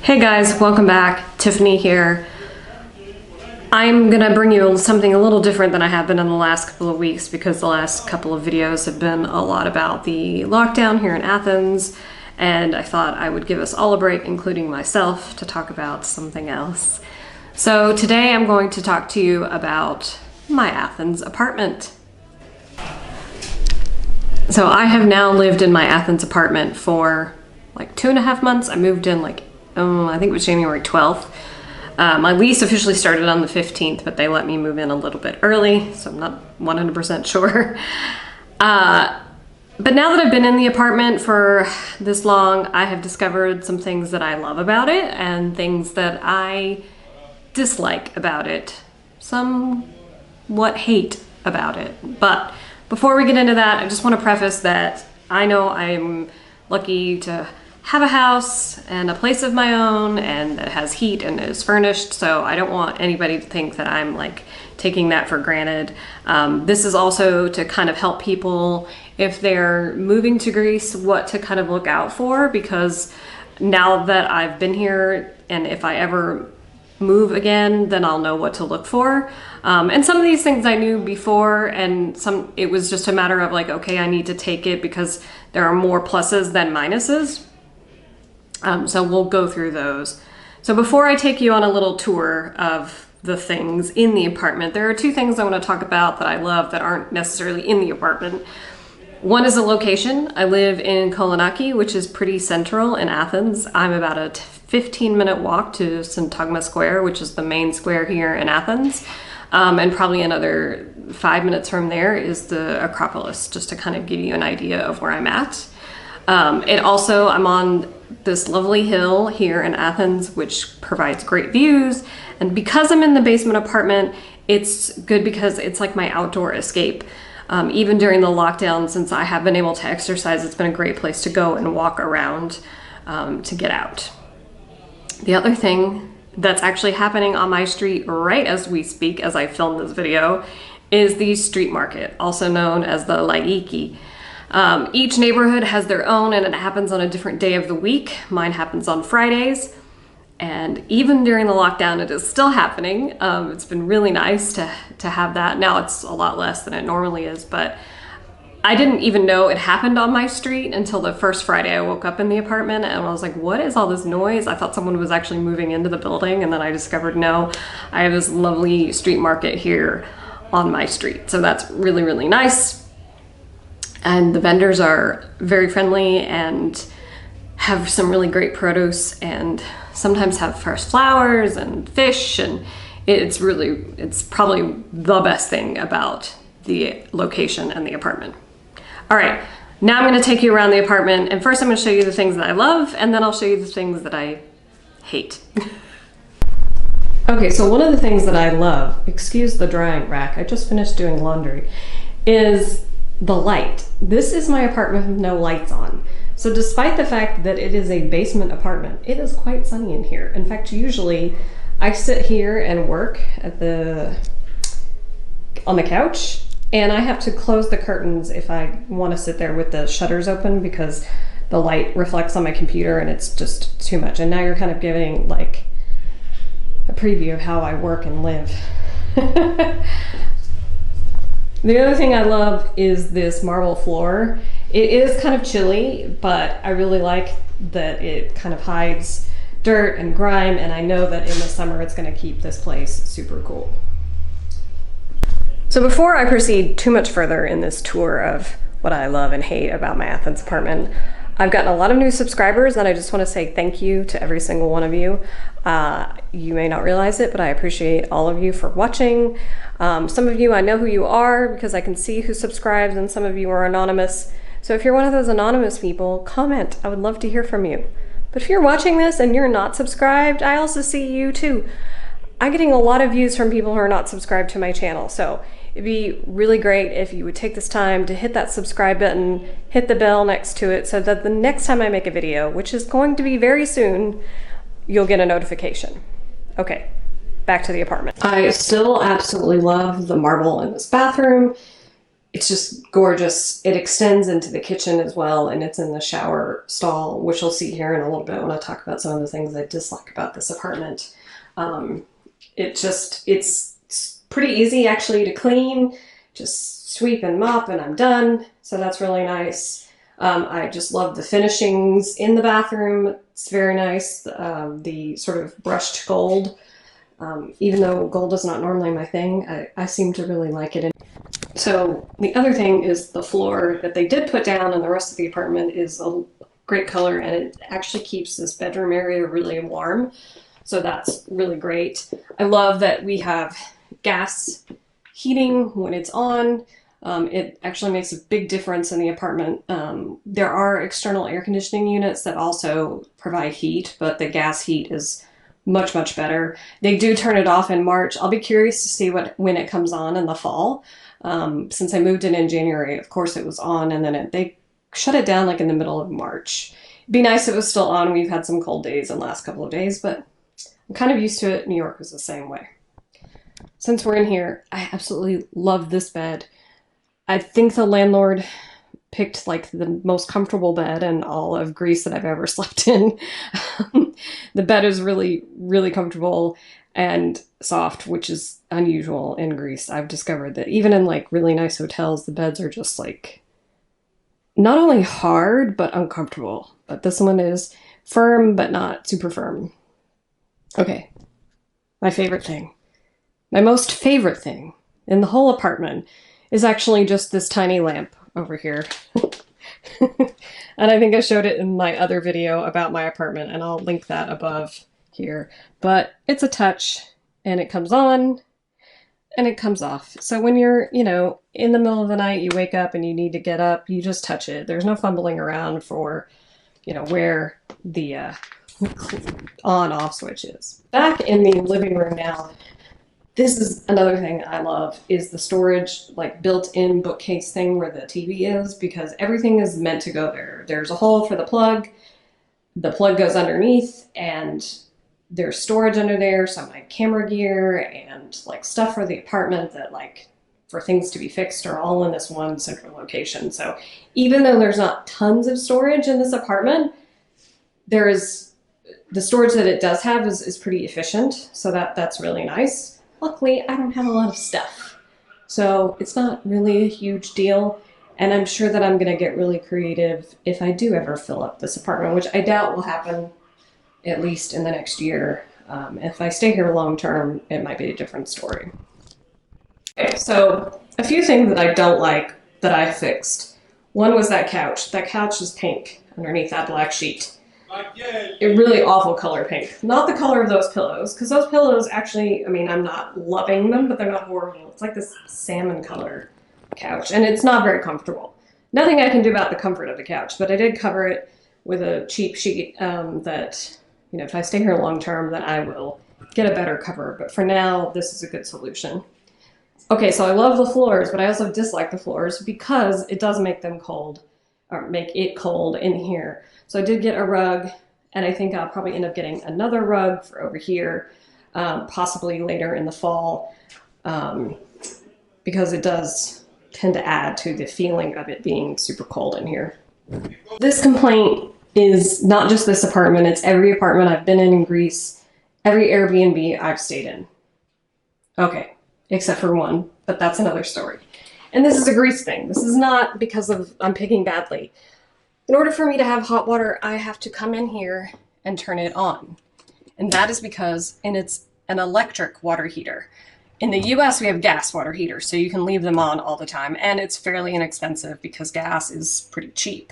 Hey guys, welcome back. Tiffany here. I'm gonna bring you something a little different than I have been in the last couple of weeks because the last couple of videos have been a lot about the lockdown here in Athens, and I thought I would give us all a break, including myself, to talk about something else. So today I'm going to talk to you about my Athens apartment. So I have now lived in my Athens apartment for like 2.5 months. I moved in like, I think it was January 12th. My lease officially started on the 15th, but they let me move in a little bit early, so I'm not 100% sure. But now that I've been in the apartment for this long, I have discovered some things that I love about it and things that I dislike about it, somewhat hate about it. But before we get into that, I just want to preface that I know I'm lucky to have a house and a place of my own and that has heat and is furnished, so I don't want anybody to think that I'm like taking that for granted. This is also to kind of help people if they're moving to Greece, what to kind of look out for, because now that I've been here and if I ever move again, then I'll know what to look for. And some of these things I knew before, and it was just a matter of like, okay, I need to take it because there are more pluses than minuses. So we'll go through those. So before I take you on a little tour of the things in the apartment, there are two things I want to talk about that I love that aren't necessarily in the apartment. One is the location. I live in Kolonaki, which is pretty central in Athens. I'm about a 15-minute walk to Syntagma Square, which is the main square here in Athens. And probably another 5 minutes from there is the Acropolis, just to kind of give you an idea of where I'm at. I'm on this lovely hill here in Athens, which provides great views. And because I'm in the basement apartment, it's good because it's like my outdoor escape. Even during the lockdown, since I have been able to exercise, it's been a great place to go and walk around to get out. The other thing that's actually happening on my street right as we speak, as I film this video, is the street market, also known as the Laiki. Each neighborhood has their own and it happens on a different day of the week. Mine happens on Fridays, and even during the lockdown it is still happening. It's been really nice to have that. Now it's a lot less than it normally is, but I didn't even know it happened on my street until the first Friday I woke up in the apartment and I was like, what is all this noise? I thought someone was actually moving into the building, and then I discovered no, I have this lovely street market here on my street. So that's really, really nice. And the vendors are very friendly and have some really great produce and sometimes have fresh flowers and fish, and it's probably the best thing about the location and the apartment. All right, now I'm going to take you around the apartment, and first I'm going to show you the things that I love, and then I'll show you the things that I hate. Okay, so one of the things that I love, excuse the drying rack, I just finished doing laundry, is the light. This is my apartment with no lights on. So despite the fact that it is a basement apartment, it is quite sunny in here. In fact, usually I sit here and work on the couch, and I have to close the curtains if I want to sit there with the shutters open because the light reflects on my computer and it's just too much. And now you're kind of giving like a preview of how I work and live. The other thing I love is this marble floor. It is kind of chilly, but I really like that it kind of hides dirt and grime, and I know that in the summer it's going to keep this place super cool. So before I proceed too much further in this tour of what I love and hate about my Athens apartment, I've gotten a lot of new subscribers, and I just want to say thank you to every single one of you. You may not realize it, but I appreciate all of you for watching. Some of you, I know who you are because I can see who subscribes, and some of you are anonymous. So if you're one of those anonymous people, comment. I would love to hear from you. But if you're watching this and you're not subscribed, I also see you too. I'm getting a lot of views from people who are not subscribed to my channel. So it'd be really great if you would take this time to hit that subscribe button, hit the bell next to it, so that the next time I make a video, which is going to be very soon, you'll get a notification. Okay, back to the apartment. I still absolutely love the marble in this bathroom. It's just gorgeous. It extends into the kitchen as well, and it's in the shower stall, which you'll see here in a little bit when I talk about some of the things I dislike about this apartment. Um, it's pretty easy actually to clean. Just sweep and mop and I'm done. So that's really nice. I just love the finishings in the bathroom. It's very nice. The sort of brushed gold. Even though gold is not normally my thing, I seem to really like it. So the other thing is the floor that they did put down in the rest of the apartment is a great color, and it actually keeps this bedroom area really warm. So that's really great. I love that we have gas heating when it's on. It actually makes a big difference in the apartment. There are external air conditioning units that also provide heat, but the gas heat is much, much better. They do turn it off in March. I'll be curious to see when it comes on in the fall. Since I moved in January, of course it was on, and then they shut it down like in the middle of March. It'd be nice if it was still on. We've had some cold days in the last couple of days, but I'm kind of used to it. New York was the same way. Since we're in here, I absolutely love this bed. I think the landlord picked like the most comfortable bed in all of Greece that I've ever slept in. The bed is really, really comfortable and soft, which is unusual in Greece. I've discovered that even in like really nice hotels, the beds are just like not only hard, but uncomfortable. But this one is firm, but not super firm. Okay, my favorite thing. My most favorite thing in the whole apartment is actually just this tiny lamp over here. And I think I showed it in my other video about my apartment, and I'll link that above here. But it's a touch, and it comes on, and it comes off. So when you're, in the middle of the night, you wake up and you need to get up, you just touch it. There's no fumbling around for, where the on-off switch is. Back in the living room now, this is another thing I love, is the storage, like built-in bookcase thing where the TV is, because everything is meant to go there. There's a hole for the plug goes underneath, and there's storage under there, some like camera gear and like stuff for the apartment that like for things to be fixed are all in this one central location. So even though there's not tons of storage in this apartment, there is the storage that it does have is pretty efficient. So that's really nice. Luckily, I don't have a lot of stuff, so it's not really a huge deal, and I'm sure that I'm going to get really creative if I do ever fill up this apartment, which I doubt will happen at least in the next year. If I stay here long term, it might be a different story. Okay, so a few things that I don't like that I fixed. One was that couch. That couch is pink underneath that black sheet. A really awful color pink. Not the color of those pillows, because those pillows actually, I'm not loving them, but they're not horrible. It's like this salmon color couch, and it's not very comfortable. Nothing I can do about the comfort of the couch, but I did cover it with a cheap sheet that, if I stay here long term, then I will get a better cover. But for now, this is a good solution. Okay, so I love the floors, but I also dislike the floors because it does make them cold, or make it cold in here. So I did get a rug, and I think I'll probably end up getting another rug for over here, possibly later in the fall, because it does tend to add to the feeling of it being super cold in here. This complaint is not just this apartment, it's every apartment I've been in Greece, every Airbnb I've stayed in. Okay, except for one, but that's another story. And this is a Greece thing. This is not because I'm picking badly. In order for me to have hot water, I have to come in here and turn it on. And that is because it's an electric water heater. In the US, we have gas water heaters, so you can leave them on all the time, and it's fairly inexpensive because gas is pretty cheap.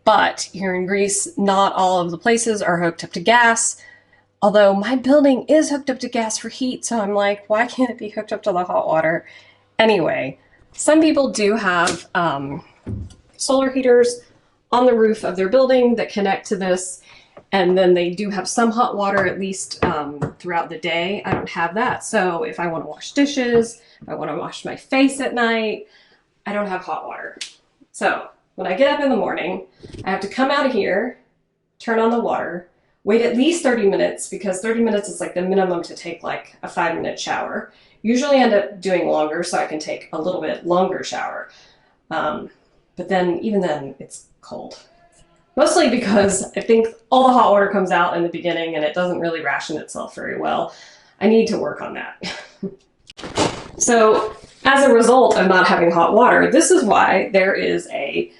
But here in Greece, not all of the places are hooked up to gas, although my building is hooked up to gas for heat, so I'm like, why can't it be hooked up to the hot water? Anyway, some people do have solar heaters on the roof of their building that connect to this, and then they do have some hot water at least throughout the day. I don't have that, so if I want to wash dishes, if I want to wash my face at night, I don't have hot water. So when I get up in the morning, I have to come out of here, turn on the water, wait at least 30 minutes, because 30 minutes is like the minimum to take like a 5-minute shower. Usually end up doing longer so I can take a little bit longer shower. But then, even then, it's cold. Mostly because I think all the hot water comes out in the beginning and it doesn't really ration itself very well. I need to work on that. So, as a result of not having hot water, this is why there is a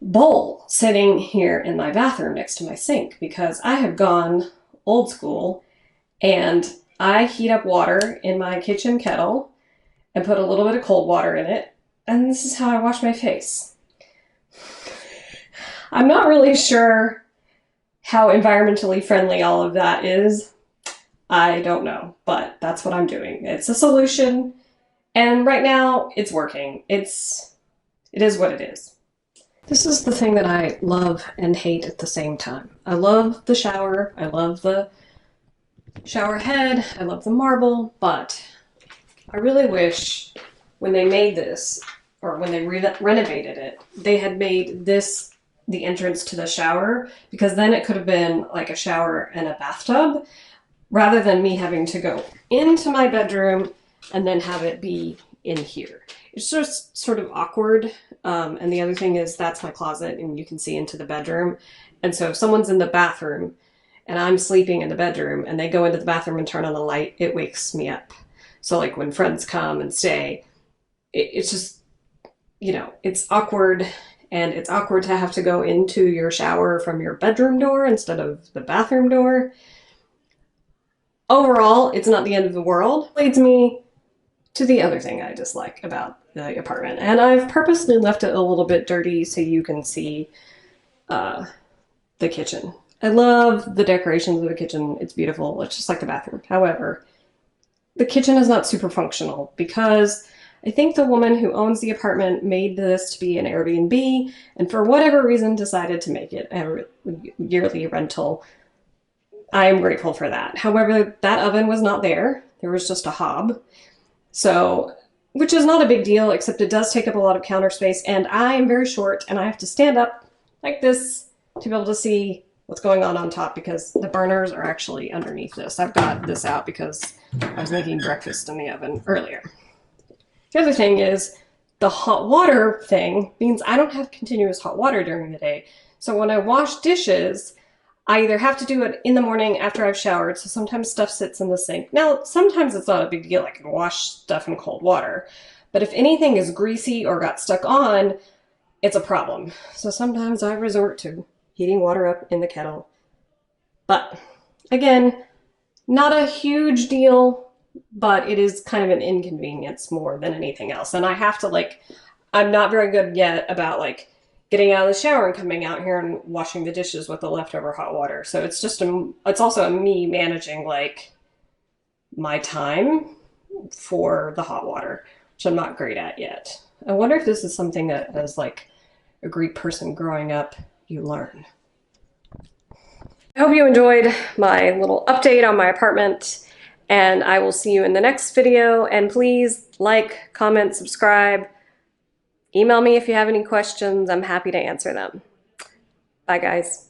bowl sitting here in my bathroom next to my sink, because I have gone old school and I heat up water in my kitchen kettle and put a little bit of cold water in it, and this is how I wash my face. I'm not really sure how environmentally friendly all of that is. I don't know, but that's what I'm doing. It's a solution, and right now it's working. It is what it is. This is the thing that I love and hate at the same time. I love the shower. I love the shower head. I love the marble, but I really wish when they made this, or when they renovated it, they had made this the entrance to the shower, because then it could have been like a shower and a bathtub, rather than me having to go into my bedroom and then have it be in here. It's just sort of awkward. And the other thing is that's my closet and you can see into the bedroom. And so if someone's in the bathroom and I'm sleeping in the bedroom and they go into the bathroom and turn on the light, it wakes me up. So like when friends come and stay, it's just, you know, it's awkward. And it's awkward to have to go into your shower from your bedroom door instead of the bathroom door. Overall, it's not the end of the world. Leads me to the other thing I dislike about the apartment. And I've purposely left it a little bit dirty so you can see the kitchen. I love the decorations of the kitchen. It's beautiful. It's just like the bathroom. However, the kitchen is not super functional because I think the woman who owns the apartment made this to be an Airbnb, and for whatever reason decided to make it a yearly rental. I am grateful for that. However, that oven was not there. There was just a hob. So, which is not a big deal, except it does take up a lot of counter space, and I am very short, and I have to stand up like this to be able to see what's going on top, because the burners are actually underneath this. I've got this out because I was making breakfast in the oven earlier. The other thing is the hot water thing means I don't have continuous hot water during the day. So when I wash dishes, I either have to do it in the morning after I've showered, so sometimes stuff sits in the sink. Now, sometimes it's not a big deal. I can wash stuff in cold water. But if anything is greasy or got stuck on, it's a problem. So sometimes I resort to heating water up in the kettle. But again, not a huge deal, but it is kind of an inconvenience more than anything else. And I have to I'm not very good yet about getting out of the shower and coming out here and washing the dishes with the leftover hot water. So it's just it's also me managing my time for the hot water, which I'm not great at yet. I wonder if this is something that as a Greek person growing up, you learn. I hope you enjoyed my little update on my apartment, and I will see you in the next video. And please like, comment, subscribe. Email me if you have any questions. I'm happy to answer them. Bye, guys.